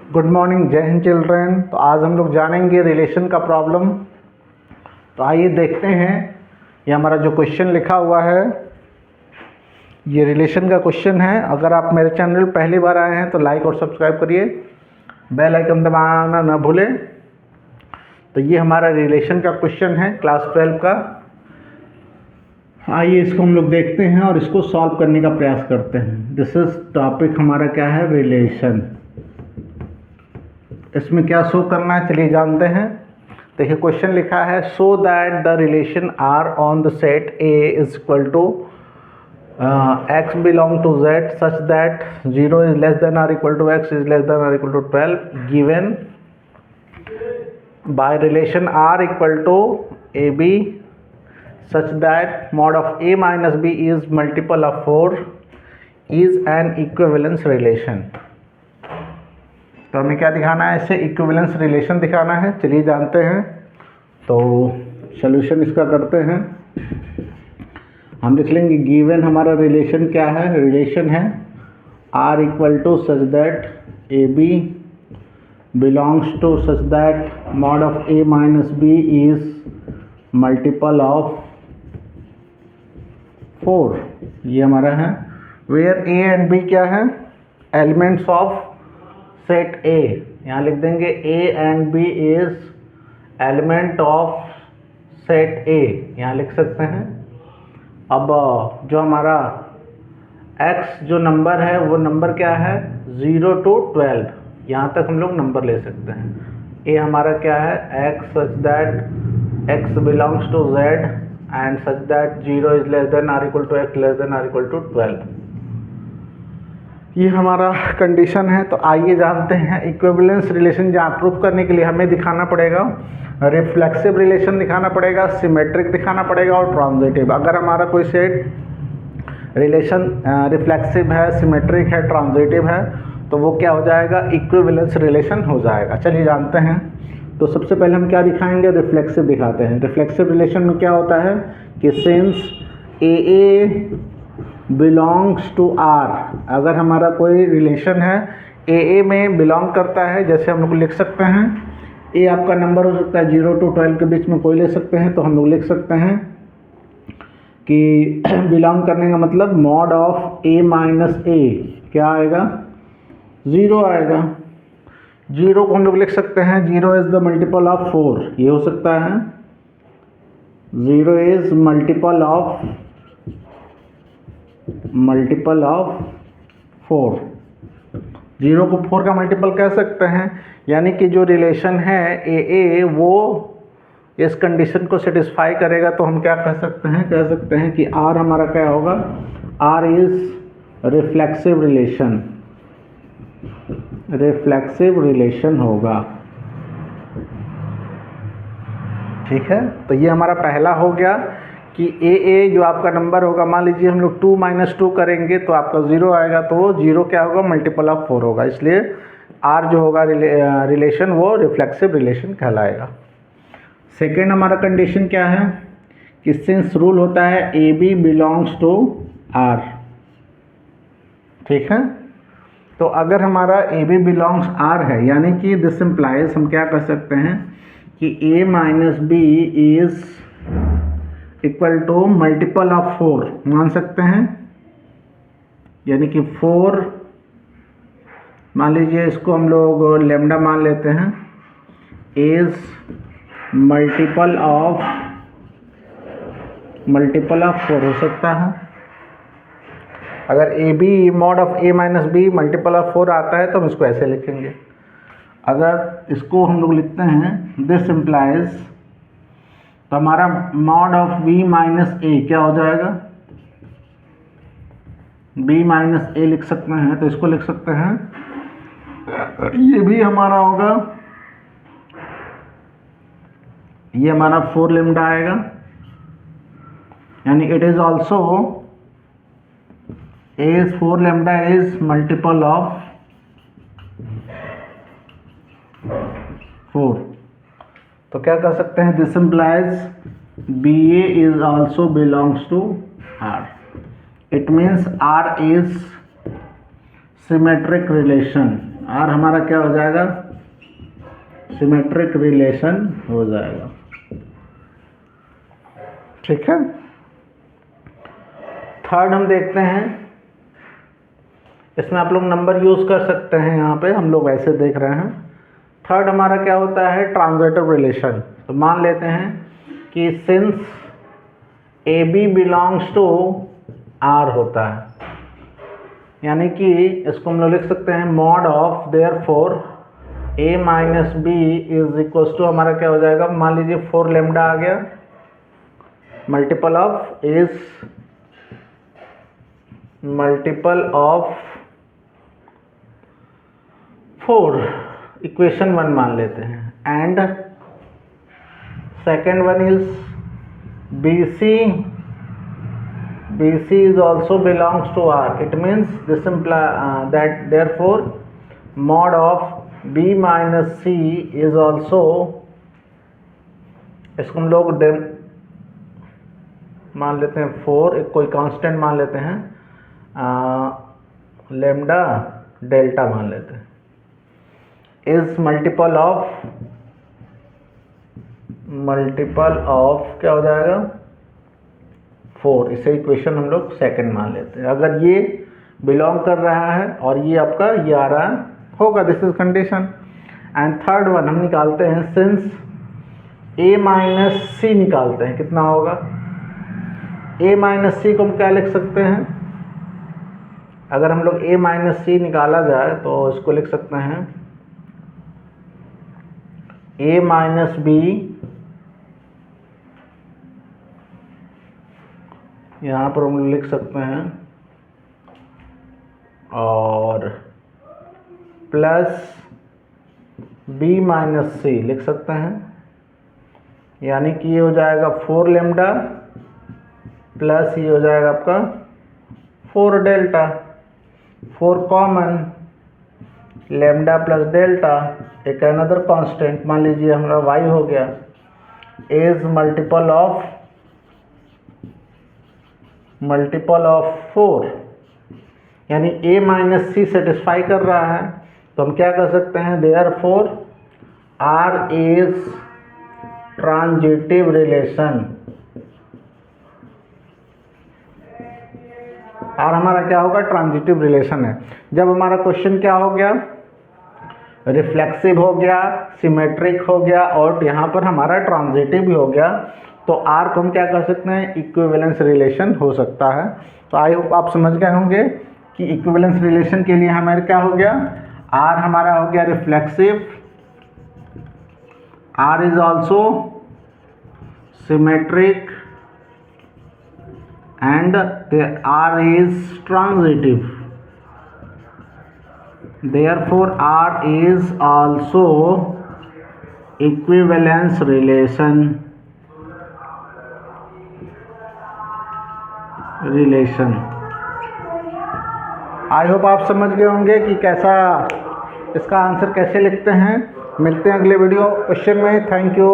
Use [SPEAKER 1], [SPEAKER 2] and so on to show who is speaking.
[SPEAKER 1] Good morning, जय Hind children. तो आज हम लोग जानेंगे रिलेशन का प्रॉब्लम। तो आइए देखते हैं, ये हमारा जो क्वेश्चन लिखा हुआ है ये रिलेशन का क्वेश्चन है। अगर आप मेरे चैनल पहली बार आए हैं तो लाइक और सब्सक्राइब करिए, बेल आइकन दबाना ना भूलें। तो ये हमारा रिलेशन का क्वेश्चन है क्लास 12 का। आइए इसको हम लोग देखते हैं और इसको सॉल्व करने का प्रयास करते हैं। दिस इज टॉपिक हमारा क्या है, रिलेशन। इसमें क्या शो करना है चलिए जानते हैं। देखिए क्वेश्चन लिखा है, so that the relation R on the set A is equal to x belong to z such that 0 is less than or equal to x is less than or equal to 12 given by relation R equal to a b such that mod of a minus B is multiple of 4 is an equivalence relation. तो हमें क्या दिखाना है, इससे equivalence relation दिखाना है। चलिए जानते हैं। तो सॉल्यूशन इसका करते हैं। हम लिख लेंगे गिवन हमारा रिलेशन क्या है, रिलेशन है R equal to such that a b belongs to such that mod of a minus B is multiple of 4। ये हमारा है वेयर ए एंड बी क्या है, एलिमेंट्स ऑफ सेट ए। यहाँ लिख देंगे a and b is element of set A, यहाँ लिख सकते हैं। अब जो हमारा x जो नंबर है वो नंबर क्या है 0 to 12, यहाँ तक हम लोग नंबर ले सकते हैं। ए हमारा क्या है x such that x belongs to z and such that 0 is less than or equal to x less than or equal to 12। ये हमारा कंडीशन है। तो आइए जानते हैं इक्विवेलेंस रिलेशन। जहाँ प्रूफ करने के लिए हमें दिखाना पड़ेगा रिफ्लेक्सिव रिलेशन दिखाना पड़ेगा, सिमेट्रिक दिखाना पड़ेगा और ट्रांजिटिव। अगर हमारा कोई सेट रिलेशन रिफ्लेक्सिव है, सिमेट्रिक है, ट्रांजिटिव है तो वो क्या हो जाएगा, इक्विवेलेंस रिलेशन हो जाएगा। चलिए जानते हैं। तो सबसे पहले हम क्या दिखाएंगे, रिफ्लेक्सिव दिखाते हैं। रिफ्लेक्सिव रिलेशन में क्या होता है कि since a belongs to R, अगर हमारा कोई रिलेशन है ए में बिलोंग करता है, जैसे हम लोग लिख सकते हैं ए आपका नंबर हो सकता है 0 to 12 के बीच में कोई ले सकते हैं। तो हम लोग लिख सकते हैं कि बिलोंग करने का मतलब मॉड ऑफ ए माइनस ए क्या आएगा, 0 आएगा। 0 को हम लोग लिख सकते हैं 0 इज द मल्टीपल ऑफ 4, ये हो सकता है 0 इज मल्टीपल ऑफ 4। 0 को 4 का मल्टीपल कह सकते हैं। यानी कि जो रिलेशन है ए वो इस कंडीशन को सेटिस्फाई करेगा। तो हम क्या कह सकते हैं कि R हमारा क्या होगा, R इज रिफ्लेक्सिव रिलेशन होगा। ठीक है, तो ये हमारा पहला हो गया कि ए जो आपका नंबर होगा, मान लीजिए हम लोग 2 - 2 करेंगे तो आपका 0 आएगा। तो वो 0 क्या होगा, मल्टीपल ऑफ 4 होगा। इसलिए आर जो होगा रिलेशन वो रिफ्लेक्सिव रिलेशन कहलाएगा। सेकेंड हमारा कंडीशन क्या है कि सिंस रूल होता है a b belongs to R. ठीक है, तो अगर हमारा ए बी बिलोंग्स आर है, यानी कि दिस इम्प्लाइज हम क्या कर सकते हैं कि A minus B is equal to multiple of 4 मान सकते हैं। यानी कि 4 मान लीजिए, इसको हम लोग लेमडा मान लेते हैं, इज मल्टीपल ऑफ 4 हो सकता है। अगर a b mod of a minus b multiple of 4 आता है तो हम इसको ऐसे लिखेंगे। अगर इसको हम लोग लिखते हैं दिस इम्प्लाइज, तो हमारा मॉड ऑफ बी माइनस ए क्या हो जाएगा, बी माइनस ए लिख सकते हैं। तो इसको लिख सकते हैं, ये भी हमारा होगा, ये हमारा 4 लेमडा आएगा। यानी it is also a is 4 lambda is multiple of 4। तो क्या कर सकते हैं, this implies b a is also belongs to R. It means R is symmetric relation. R हमारा क्या हो जाएगा, सिमेट्रिक रिलेशन हो जाएगा। ठीक है, थर्ड हम देखते हैं, इसमें आप लोग नंबर यूज कर सकते हैं, यहाँ पे हम लोग ऐसे देख रहे हैं। थर्ड हमारा क्या होता है, ट्रांजिटिव रिलेशन। तो मान लेते हैं कि since a b belongs to R होता है, यानी कि इसको हम लोग लिख सकते हैं mod of therefore a minus B is equals to, हमारा क्या हो जाएगा, मान लीजिए 4 लेमडा आ गया, multiple of is multiple of 4, equation 1 मान लेते हैं, and second one is BC is also belongs to R. It means this implies that therefore mod of B minus C is also, इसको हम लोग मान लेते हैं 4, एक कोई कांस्टेंट मान लेते हैं, लेमडा डेल्टा मान लेते हैं, इज मल्टीपल ऑफ क्या हो जाएगा, 4। इसे इक्वेशन हम लोग सेकंड मान लेते हैं। अगर ये बिलोंग कर रहा है और ये आपका ये आ रहा होगा, this is condition. And third one हम निकालते हैं, सिंस ए माइनस सी निकालते हैं, कितना होगा, ए माइनस सी को हम क्या लिख सकते हैं, अगर हम लोग ए माइनस सी निकाला जाए तो इसको लिख सकते हैं ए माइनस बी, यहाँ पर हम लिख सकते हैं, और प्लस बी माइनस सी लिख सकते हैं, यानी कि ये हो जाएगा 4 लेमडा प्लस ये हो जाएगा आपका 4 delta, 4 common, lambda plus delta, एक अनदर कांस्टेंट मान लीजिए हमारा y हो गया, इज मल्टीपल ऑफ 4, यानी a माइनस सी सेटिस्फाई कर रहा है, तो हम क्या कर सकते हैं, therefore R is transitive relation. R हमारा क्या होगा, ट्रांजिटिव रिलेशन है। जब हमारा क्वेश्चन क्या हो गया, रिफ्लेक्सिव हो गया, सिमेट्रिक हो गया, और यहाँ पर हमारा ट्रांजिटिव भी हो गया, तो R को हम क्या कर सकते हैं, इक्विवेलेंस रिलेशन हो सकता है। तो आई होप आप समझ गए होंगे कि इक्विवेलेंस रिलेशन के लिए हमारे क्या हो गया, R हमारा हो गया reflexive, R is also symmetric, and R is transitive, therefore R is also equivalence relation। I hope आप समझ गए होंगे कि कैसा इसका आंसर कैसे लिखते हैं। मिलते हैं अगले वीडियो क्वेश्चन में। Thank you.